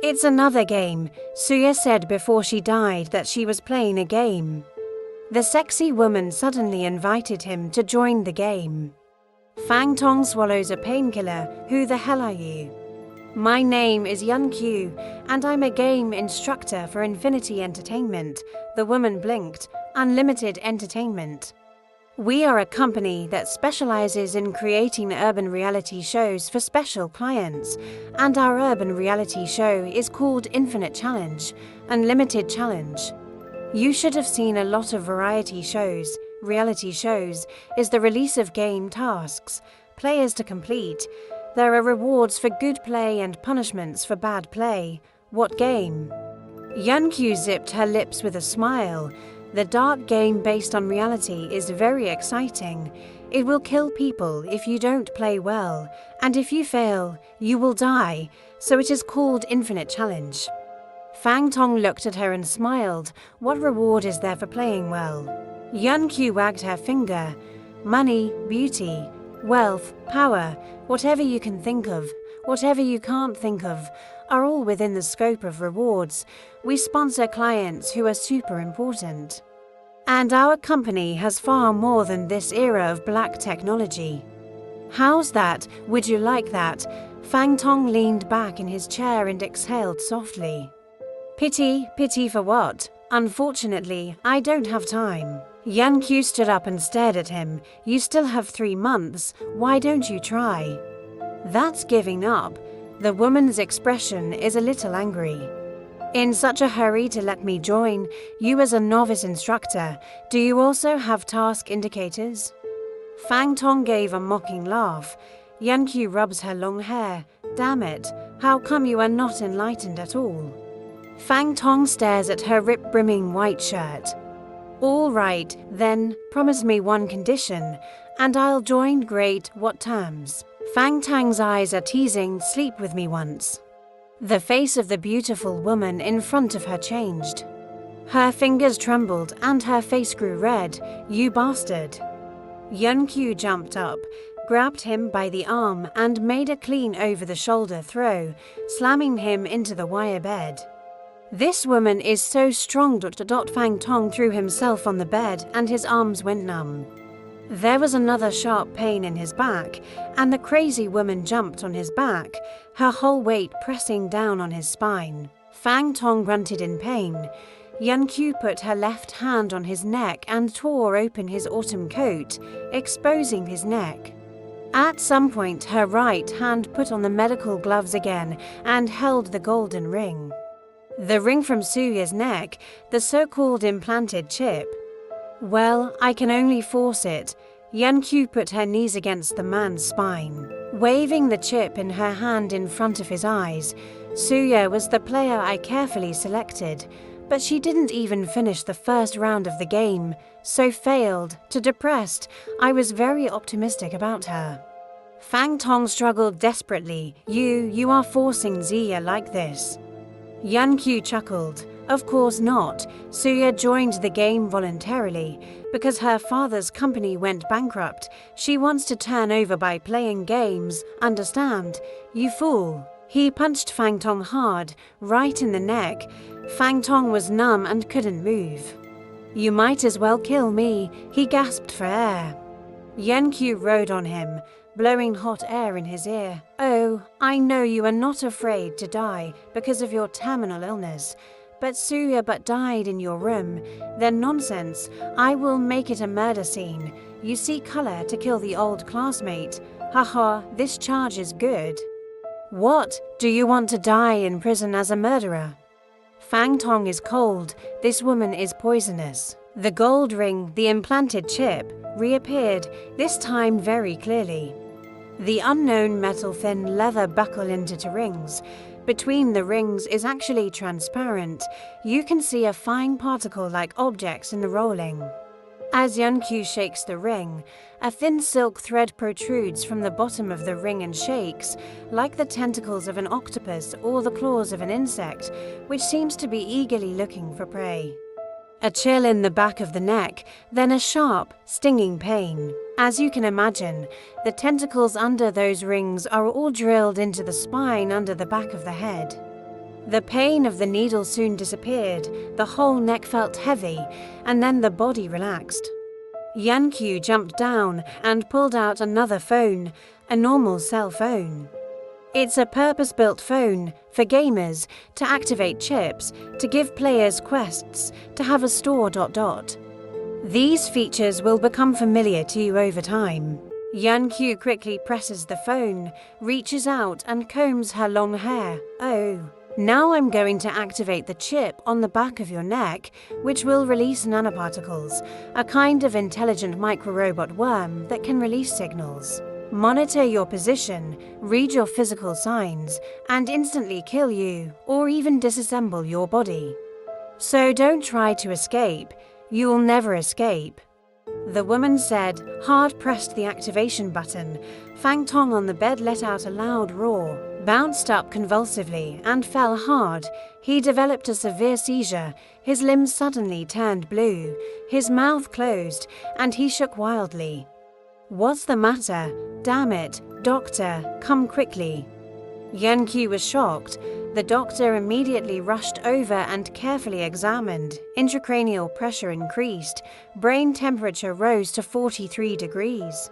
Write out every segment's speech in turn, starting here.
It's another game. Suya said before she died that she was playing a game. The sexy woman suddenly invited him to join the game. Fang Tong swallows a painkiller. Who the hell are you? My name is Yun Q, and I'm a game instructor for Infinity Entertainment. The woman blinked. Unlimited Entertainment. We are a company that specializes in creating urban reality shows for special clients, and our urban reality show is called Infinite Challenge, Unlimited Challenge. You should have seen a lot of variety shows. Reality shows is the release of game tasks, players to complete. There are rewards for good play and punishments for bad play. What game? Yunkyu zipped her lips with a smile. The dark game based on reality is very exciting. It will kill people if you don't play well, and if you fail, you will die, so it is called Infinite Challenge. Fang Tong looked at her and smiled. What reward is there for playing well? Yunkyu wagged her finger. Money, beauty, wealth, power, whatever you can think of, whatever you can't think of, are all within the scope of rewards. We sponsor clients who are super important. And our company has far more than this era of black technology. How's that? Would you like that? Fang Tong leaned back in his chair and exhaled softly. Pity for what? Unfortunately, I don't have time. Yunkyu stood up and stared at him. You still have 3 months. Why don't you try? That's giving up. The woman's expression is a little angry. In such a hurry to let me join, you as a novice instructor, do you also have task indicators? Fang Tong gave a mocking laugh. Yunkyu rubs her long hair. Damn it, how come you are not enlightened at all? Fang Tong stares at her rip-brimming white shirt. All right, then, promise me one condition, and I'll join. Great, what terms? Fang Tang's eyes are teasing. Sleep with me once. The face of the beautiful woman in front of her changed. Her fingers trembled and her face grew red. You bastard. Yunkyu jumped up, grabbed him by the arm and made a clean over-the-shoulder throw, slamming him into the wire bed. This woman is so strong. Fang Tong threw himself on the bed and his arms went numb. There was another sharp pain in his back, and the crazy woman jumped on his back, her whole weight pressing down on his spine. Fang Tong grunted in pain. Yunkyu put her left hand on his neck and tore open his autumn coat, exposing his neck. At some point, her right hand put on the medical gloves again and held the golden ring. The ring from Suya's neck, the so-called implanted chip. Well, I can only force it. Yunkyu put her knees against the man's spine, waving the chip in her hand in front of his eyes. Suya was the player I carefully selected, but she didn't even finish the first round of the game, so failed. Too depressed, I was very optimistic about her. Fang Tong struggled desperately. You are forcing Ziya like this. Yunkyu chuckled. Of course not. Suya joined the game voluntarily. Because her father's company went bankrupt, she wants to turn over by playing games, understand? You fool. He punched Fang Tong hard, right in the neck. Fang Tong was numb and couldn't move. You might as well kill me, he gasped for air. Yunkyu rode on him, blowing hot air in his ear. Oh, I know you are not afraid to die because of your terminal illness. But Suya died in your room. Then nonsense. I will make it a murder scene. You see color to kill the old classmate. Haha, this charge is good. What? Do you want to die in prison as a murderer? Fang Tong is cold. This woman is poisonous. The gold ring, the implanted chip, reappeared, this time very clearly. The unknown metal-thin leather buckle into 2 rings. Between the rings is actually transparent. You can see a fine particle-like objects in the rolling. As Yunkyu shakes the ring, a thin silk thread protrudes from the bottom of the ring and shakes, like the tentacles of an octopus or the claws of an insect, which seems to be eagerly looking for prey. A chill in the back of the neck, then a sharp, stinging pain. As you can imagine, the tentacles under those rings are all drilled into the spine under the back of the head. The pain of the needle soon disappeared, the whole neck felt heavy, and then the body relaxed. Yankyu jumped down and pulled out another phone, a normal cell phone. It's a purpose-built phone for gamers, to activate chips, to give players quests, to have a store ... These features will become familiar to you over time. Yankyu quickly presses the phone, reaches out and combs her long hair. Oh, now I'm going to activate the chip on the back of your neck, which will release nanoparticles, a kind of intelligent micro-robot worm that can release signals, monitor your position, read your physical signs, and instantly kill you or even disassemble your body. So don't try to escape. You'll never escape. The woman said, hard pressed the activation button. Fang Tong on the bed let out a loud roar, bounced up convulsively, and fell hard. He developed a severe seizure. His limbs suddenly turned blue, his mouth closed, and he shook wildly. What's the matter? Damn it, doctor, come quickly. Yankyu was shocked. The doctor immediately rushed over and carefully examined. Intracranial pressure increased. Brain temperature rose to 43 degrees.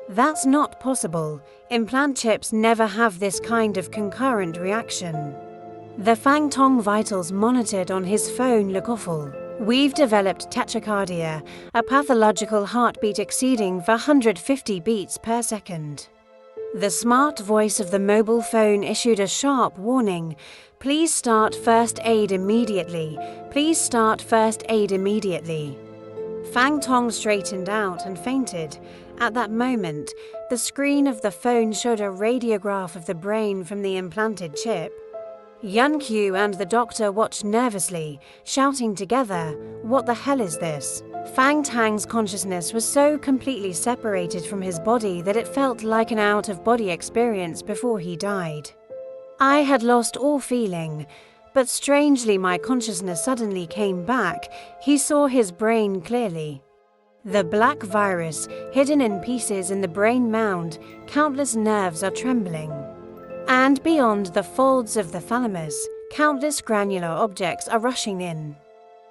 That's not possible. Implant chips never have this kind of concurrent reaction. The Fang Tong vitals monitored on his phone look awful. We've developed tachycardia, a pathological heartbeat exceeding 150 beats per second. The smart voice of the mobile phone issued a sharp warning. Please start first aid immediately. Please start first aid immediately. Fang Tong straightened out and fainted. At that moment, the screen of the phone showed a radiograph of the brain from the implanted chip. Yankyu and the doctor watched nervously, shouting together, "What the hell is this?" Fang Tang's consciousness was so completely separated from his body that it felt like an out-of-body experience before he died. I had lost all feeling, but strangely my consciousness suddenly came back. He saw his brain clearly. The black virus, hidden in pieces in the brain mound, countless nerves are trembling. And beyond the folds of the thalamus, countless granular objects are rushing in.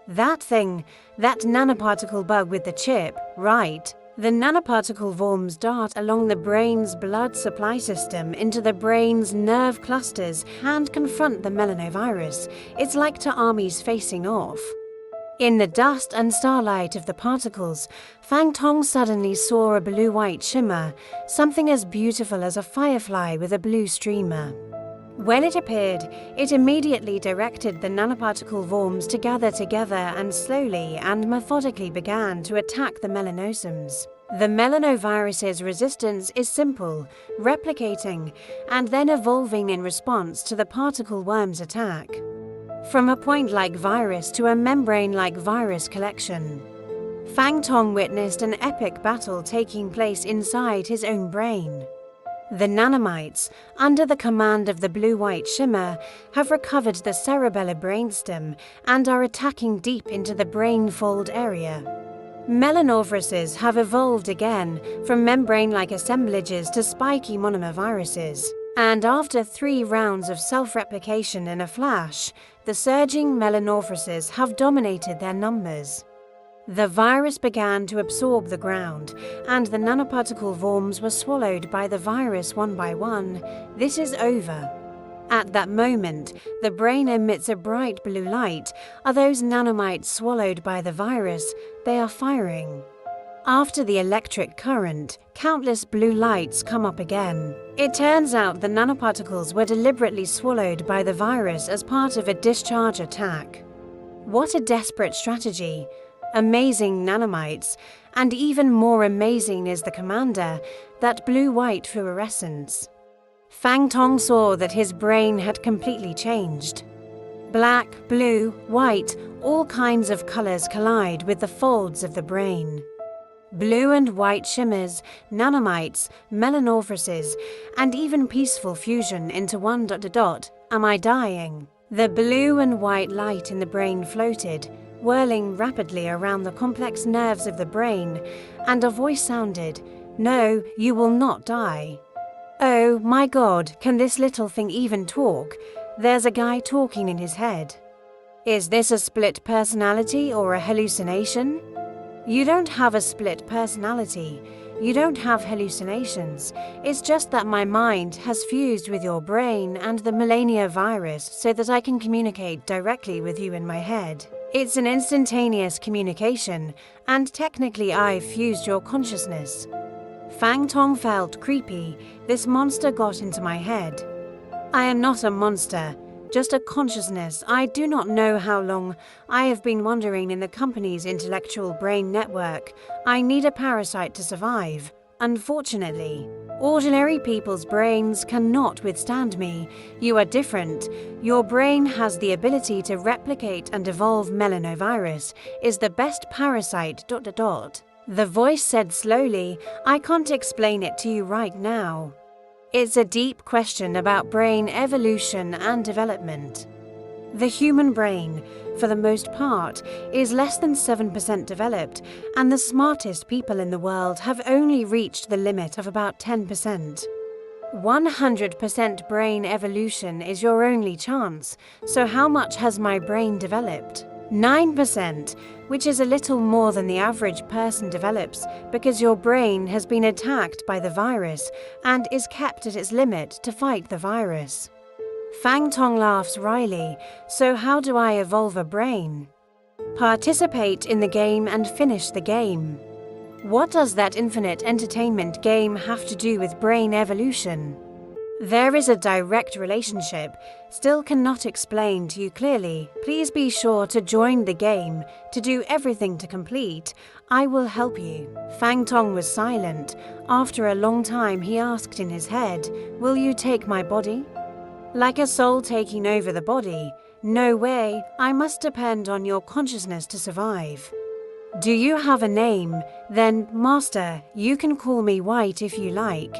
That thing, that nanoparticle bug with the chip, right? The nanoparticle worms dart along the brain's blood supply system into the brain's nerve clusters and confront the melanovirus. It's like two armies facing off. In the dust and starlight of the particles, Fang Tong suddenly saw a blue-white shimmer, something as beautiful as a firefly with a blue streamer. When it appeared, it immediately directed the nanoparticle worms to gather together and slowly and methodically began to attack the melanosomes. The melanovirus's resistance is simple, replicating, and then evolving in response to the particle worm's attack. From a point-like virus to a membrane-like virus collection, Fang Tong witnessed an epic battle taking place inside his own brain. The nanomites, under the command of the blue-white shimmer, have recovered the cerebellar brainstem and are attacking deep into the brain fold area. Melanoviruses have evolved again, from membrane-like assemblages to spiky monomer viruses. And after 3 rounds of self-replication in a flash, the surging melanoviruses have dominated their numbers. The virus began to absorb the ground, and the nanoparticle worms were swallowed by the virus one by one. This is over. At that moment, the brain emits a bright blue light. Are those nanomites swallowed by the virus? They are firing. After the electric current, countless blue lights come up again. It turns out the nanoparticles were deliberately swallowed by the virus as part of a discharge attack. What a desperate strategy! Amazing nanomites, and even more amazing is the commander, that blue-white fluorescence. Fang Tong saw that his brain had completely changed. Black, blue, white, all kinds of colors collide with the folds of the brain. Blue and white shimmers, nanomites, melanoviruses, and even peaceful fusion into one ... Am I dying? The blue and white light in the brain floated, whirling rapidly around the complex nerves of the brain, and a voice sounded, "No, you will not die." Oh my God, can this little thing even talk? There's a guy talking in his head. Is this a split personality or a hallucination? You don't have a split personality. You don't have hallucinations. It's just that my mind has fused with your brain and the Millennia virus so that I can communicate directly with you in my head. It's an instantaneous communication, and technically I've fused your consciousness. Fang Tong felt creepy. This monster got into my head. I am not a monster, just a consciousness. I do not know how long I have been wandering in the company's intellectual brain network. I need a parasite to survive. Unfortunately, ordinary people's brains cannot withstand me. You are different. Your brain has the ability to replicate and evolve. Melanovirus is the best parasite. The voice said slowly, I can't explain it to you right now. It's a deep question about brain evolution and development. The human brain, for the most part, is less than 7% developed, and the smartest people in the world have only reached the limit of about 10%. 100% brain evolution is your only chance, so how much has my brain developed? 9%, which is a little more than the average person develops because your brain has been attacked by the virus and is kept at its limit to fight the virus. Fang Tong laughs wryly. So how do I evolve a brain? Participate in the game and finish the game. What does that infinite entertainment game have to do with brain evolution? There is a direct relationship, still cannot explain to you clearly. Please be sure to join the game, to do everything to complete. I will help you. Fang Tong was silent. After a long time he asked in his head, will you take my body? Like a soul taking over the body. No way, I must depend on your consciousness to survive. Do you have a name? Then, Master, you can call me White if you like.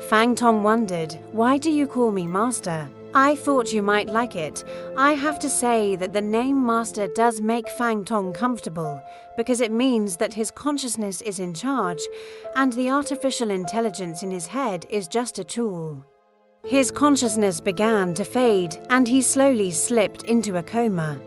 Fang Tong wondered, why do you call me Master? I thought you might like it. I have to say that the name Master does make Fang Tong comfortable, because it means that his consciousness is in charge, and the artificial intelligence in his head is just a tool. His consciousness began to fade, and he slowly slipped into a coma.